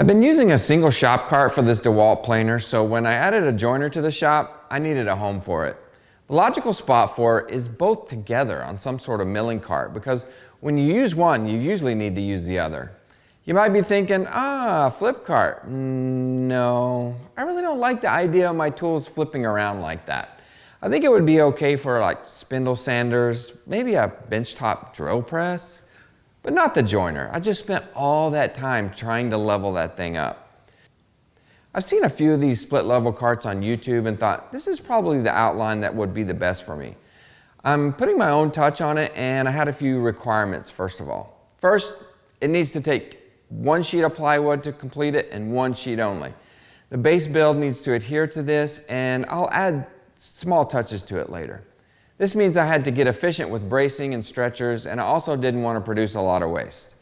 I've been using a single shop cart for this Dewalt Planer, so when I added a joiner to the shop, I needed a home for it. The logical spot for it is both together on some sort of milling cart, because when you use one, you usually need to use the other. You might be thinking, flip cart. No, I really don't like the idea of my tools flipping around like that. I think it would be okay for like spindle sanders, maybe a benchtop drill press, but not the joiner. I just spent all that time trying to level that thing up. I've seen a few of these split level carts on YouTube and thought, this is probably the outline that would be the best for me. I'm putting my own touch on it, and I had a few requirements first of all. First, it needs to take one sheet of plywood to complete it and one sheet only. The base build needs to adhere to this, and I'll add small touches to it later. This means I had to get efficient with bracing and stretchers, and I also didn't want to produce a lot of waste.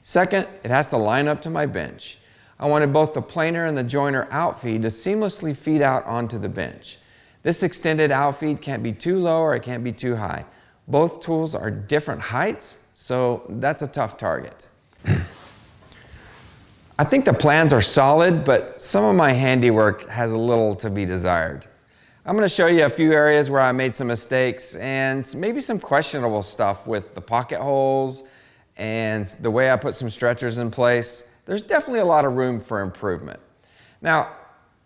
Second, it has to line up to my bench. I wanted both the planer and the joiner outfeed to seamlessly feed out onto the bench. This extended outfeed can't be too low or it can't be too high. Both tools are different heights, so that's a tough target. I think the plans are solid, but some of my handiwork has a little to be desired. I'm going to show you a few areas where I made some mistakes and maybe some questionable stuff with the pocket holes and the way I put some stretchers in place. There's definitely a lot of room for improvement. Now,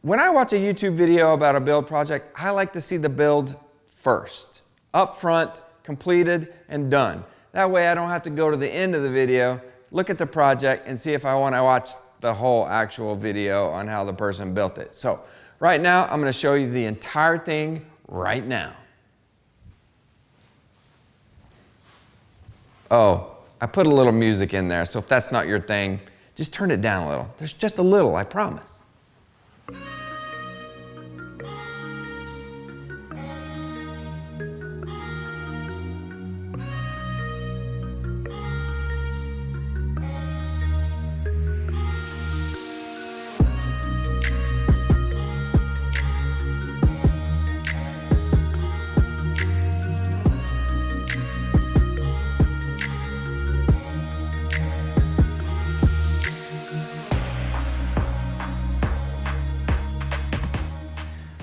when I watch a YouTube video about a build project, I like to see the build first, up front, completed, and done. That way I don't have to go to the end of the video, look at the project, and see if I want to watch the whole actual video on how the person built it. So right now, I'm going to show you the entire thing right now. Oh, I put a little music in there, so if that's not your thing, just turn it down a little. There's just a little, I promise.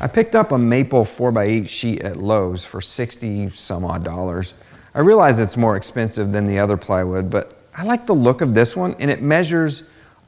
I picked up a maple 4x8 sheet at Lowe's for $60 some odd. I realize it's more expensive than the other plywood, but I like the look of this one, and it measures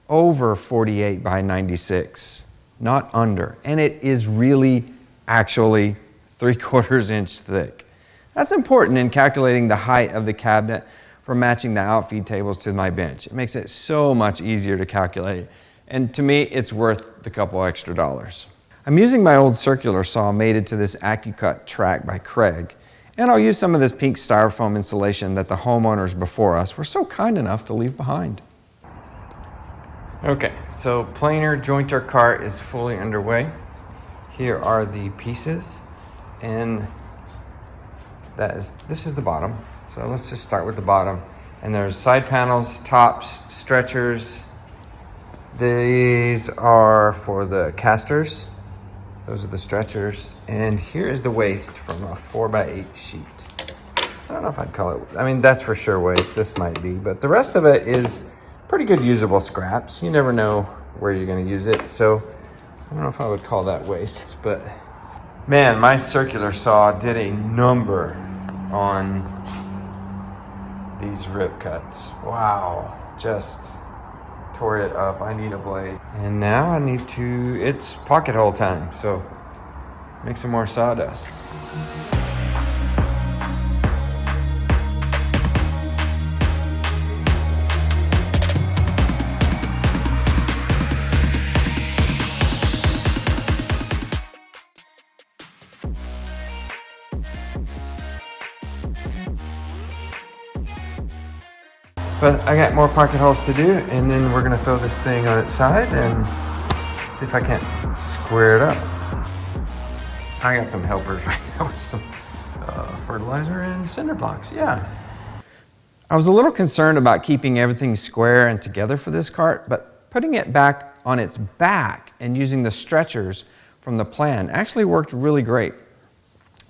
over 48 by 96, not under. And it is really actually 3/4 inch thick. That's important in calculating the height of the cabinet for matching the outfeed tables to my bench. It makes it so much easier to calculate. And to me, it's worth the couple extra dollars. I'm using my old circular saw mated to this AccuCut track by Craig, and I'll use some of this pink styrofoam insulation that the homeowners before us were so kind enough to leave behind. Okay, so planer jointer cart is fully underway. Here are the pieces, and this is the bottom. So let's just start with the bottom. And there's side panels, tops, stretchers. These are for the casters. Those are the stretchers. And here is the waste from a 4x8 sheet. I don't know if I'd call it, I mean, that's for sure waste. This might be, but the rest of it is pretty good usable scraps. You never know where you're gonna use it. So I don't know if I would call that waste, but man, my circular saw did a number on these rip cuts. Wow, just tore it up. I need a blade. And now I need to, it's pocket hole time, so make some more sawdust. But I got more pocket holes to do, and then we're gonna throw this thing on its side and see if I can't square it up. I got some helpers right now with some fertilizer and cinder blocks, yeah. I was a little concerned about keeping everything square and together for this cart, but putting it back on its back and using the stretchers from the plan actually worked really great.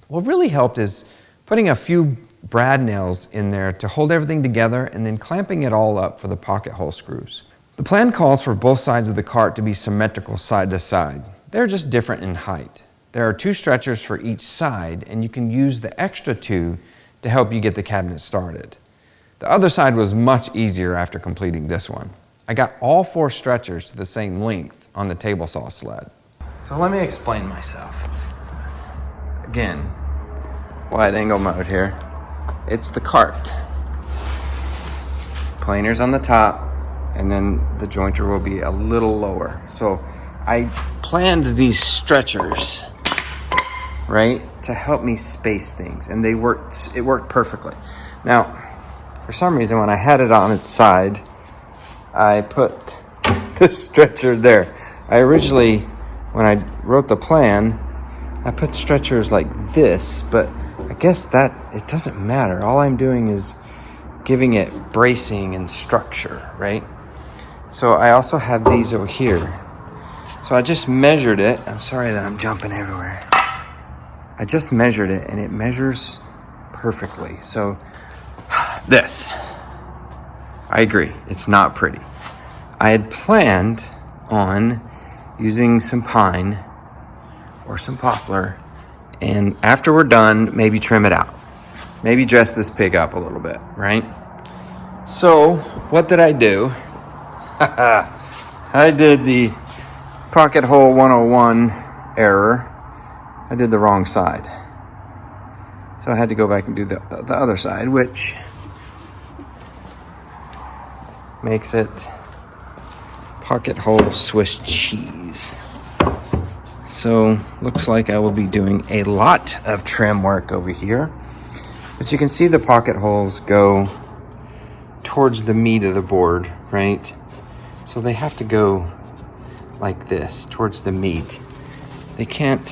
What really helped is putting a few brad nails in there to hold everything together and then clamping it all up for the pocket hole screws. The plan calls for both sides of the cart to be symmetrical side to side. They're just different in height. There are 2 stretchers for each side, and you can use the extra 2 to help you get the cabinet started. The other side was much easier after completing this one. I got all 4 stretchers to the same length on the table saw sled. So let me explain myself. Again, wide angle mode here. It's the cart. Planer's on the top, and then the jointer will be a little lower. So I planned these stretchers, right, to help me space things, and it worked perfectly. Now, for some reason, when I had it on its side, I put the stretcher there. I originally, when I wrote the plan, I put stretchers like this, but I guess that it doesn't matter. All I'm doing is giving it bracing and structure, right? So I also have these over here. So I just measured it. I'm sorry that I'm jumping everywhere. I just measured it, and it measures perfectly. So this, I agree, it's not pretty. I had planned on using some pine or some poplar, and after we're done, maybe trim it out. Maybe dress this pig up a little bit, right? So what did I do? I did the pocket hole 101 error. I did the wrong side. So I had to go back and do the other side, which makes it pocket hole Swiss cheese. So looks like I will be doing a lot of trim work over here. But you can see the pocket holes go towards the meat of the board, right? So they have to go like this, towards the meat. They can't,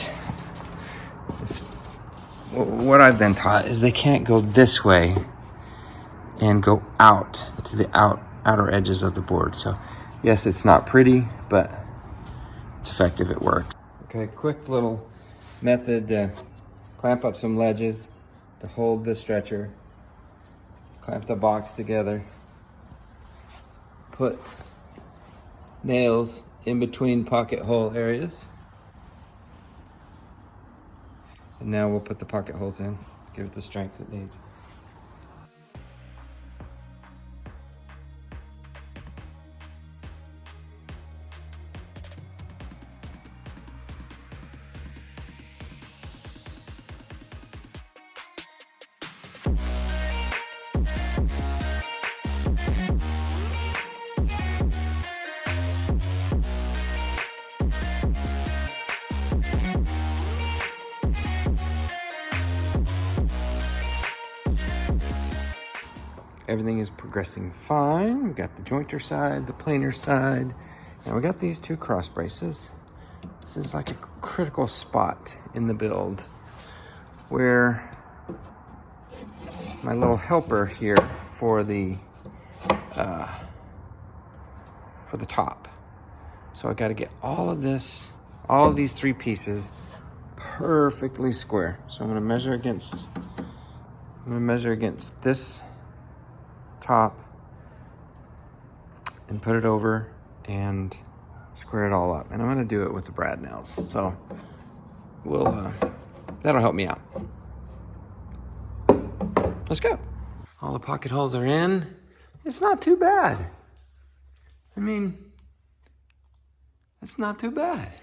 what I've been taught is they can't go this way and go out to the outer edges of the board. So yes, it's not pretty, but it's effective, it works. Okay, quick little method to clamp up some ledges to hold the stretcher. Clamp the box together. Put nails in between pocket hole areas. And now we'll put the pocket holes in, give it the strength it needs. Everything is progressing fine. We got the jointer side, the planer side, and we got these 2 cross braces. This is like a critical spot in the build where my little helper here for the top. So I got to get all of these 3 pieces perfectly square. So I'm going to measure against this top and put it over and square it all up. And I'm going to do it with the brad nails. So that'll help me out. Let's go. All the pocket holes are in. It's not too bad. I mean, it's not too bad.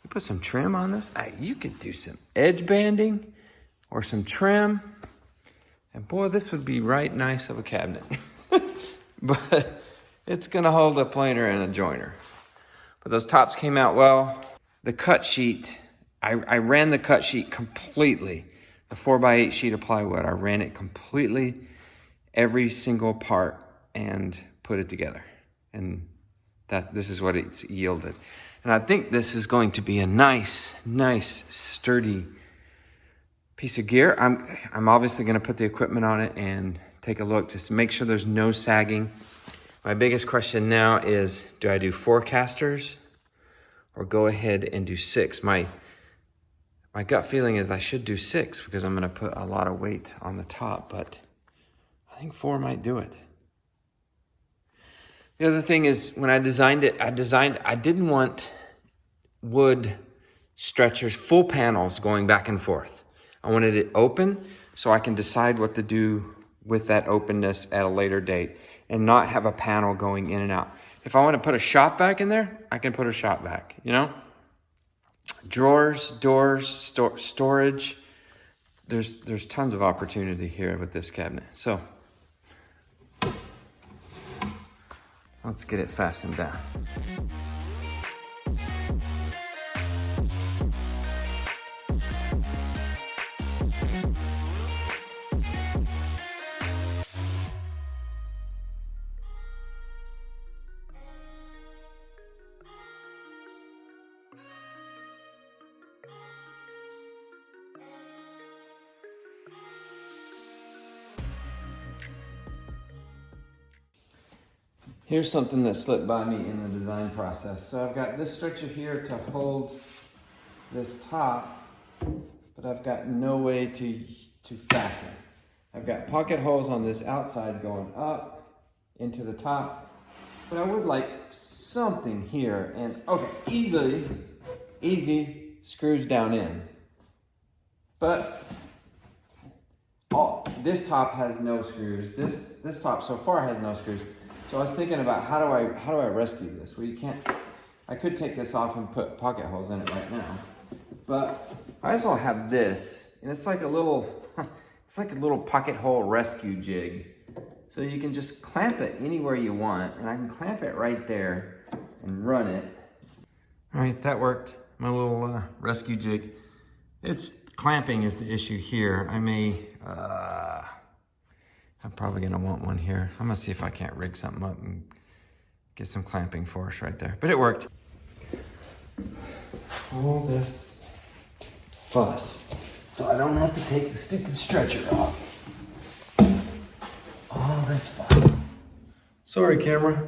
You put some trim on this. You could do some edge banding or some trim. And boy, this would be right nice of a cabinet. But it's gonna hold a planer and a jointer. But those tops came out well. The cut sheet, I ran the cut sheet completely. The 4x8 sheet of plywood, I ran it completely, every single part, and put it together. And this is what it's yielded. And I think this is going to be a nice, sturdy piece of gear. I'm obviously going to put the equipment on it and take a look to make sure there's no sagging. My biggest question now is, do I do 4 casters or go ahead and do 6? My gut feeling is I should do 6 because I'm going to put a lot of weight on the top, but I think 4 might do it. The other thing is when I designed it, I didn't want wood stretchers, full panels going back and forth. I wanted it open so I can decide what to do with that openness at a later date and not have a panel going in and out. If I want to put a shop vac in there, I can put a shop vac, you know? Drawers, doors, storage. There's tons of opportunity here with this cabinet. So let's get it fastened down. Here's something that slipped by me in the design process. So I've got this stretcher here to hold this top, but I've got no way to fasten. I've got pocket holes on this outside going up into the top, but I would like something here. And okay, easy screws down in. But this top has no screws. This top so far has no screws. So I was thinking about how do I rescue this? Well, I could take this off and put pocket holes in it right now, but I also have this, and it's like a little pocket hole rescue jig. So you can just clamp it anywhere you want, and I can clamp it right there and run it. All right, that worked. My little rescue jig. Clamping is the issue here. I'm probably gonna want one here. I'm gonna see if I can't rig something up and get some clamping force right there. But it worked. All this fuss, so I don't have to take the stupid stretcher off. All this fuss. Sorry, camera.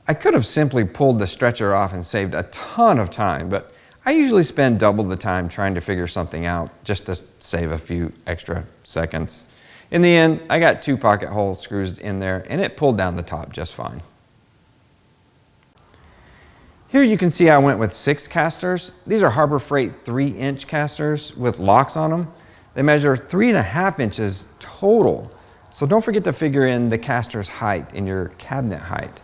I could have simply pulled the stretcher off and saved a ton of time, but I usually spend double the time trying to figure something out just to save a few extra seconds. In the end, I got 2 pocket hole screws in there and it pulled down the top just fine. Here you can see I went with 6 casters. These are Harbor Freight 3-inch casters with locks on them. They measure 3.5 inches total. So don't forget to figure in the caster's height in your cabinet height.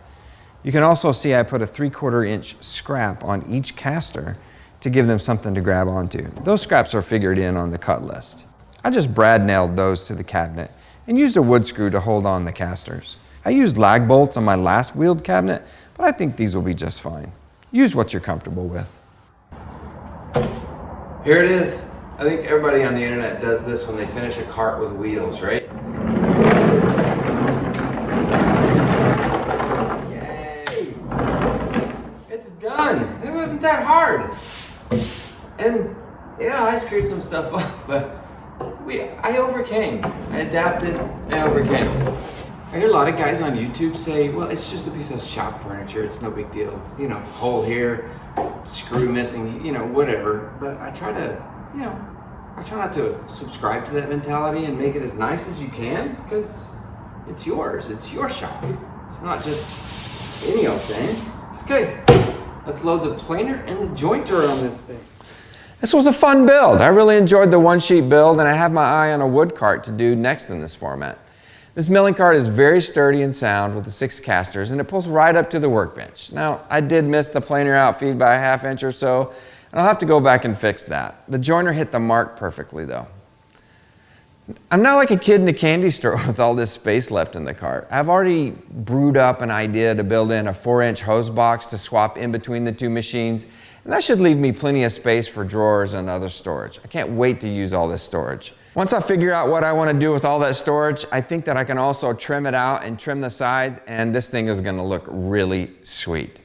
You can also see I put a 3/4 inch scrap on each caster to give them something to grab onto. Those scraps are figured in on the cut list. I just brad nailed those to the cabinet and used a wood screw to hold on the casters. I used lag bolts on my last wheeled cabinet, but I think these will be just fine. Use what you're comfortable with. Here it is. I think everybody on the internet does this when they finish a cart with wheels, right? Yay! It's done. It wasn't that hard. And yeah, I screwed some stuff up, but I overcame. I adapted, I overcame. I hear a lot of guys on YouTube say, well, it's just a piece of shop furniture, it's no big deal. You know, hole here, screw missing, you know, whatever. But I try not to subscribe to that mentality and make it as nice as you can, because it's yours, it's your shop. It's not just any old thing. It's good. Let's load the planer and the jointer on this thing. This was a fun build. I really enjoyed the 1-sheet build, and I have my eye on a wood cart to do next in this format. This milling cart is very sturdy and sound with the 6 casters, and it pulls right up to the workbench. Now, I did miss the planer out feed by a 1/2 inch or so, and I'll have to go back and fix that. The jointer hit the mark perfectly though. I'm not like a kid in a candy store with all this space left in the cart. I've already brewed up an idea to build in a 4-inch hose box to swap in between the 2 machines, and that should leave me plenty of space for drawers and other storage. I can't wait to use all this storage. Once I figure out what I want to do with all that storage, I think that I can also trim it out and trim the sides, and this thing is going to look really sweet.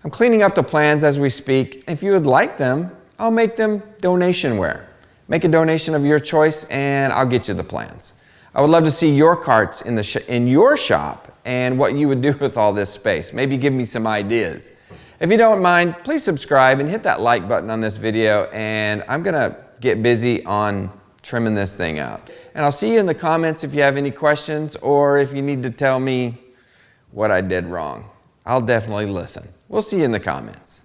I'm cleaning up the plans as we speak. If you would like them, I'll make them donationware. Make a donation of your choice and I'll get you the plans. I would love to see your carts in your shop and what you would do with all this space. Maybe give me some ideas. If you don't mind, please subscribe and hit that like button on this video, and I'm gonna get busy on trimming this thing out. And I'll see you in the comments if you have any questions or if you need to tell me what I did wrong. I'll definitely listen. We'll see you in the comments.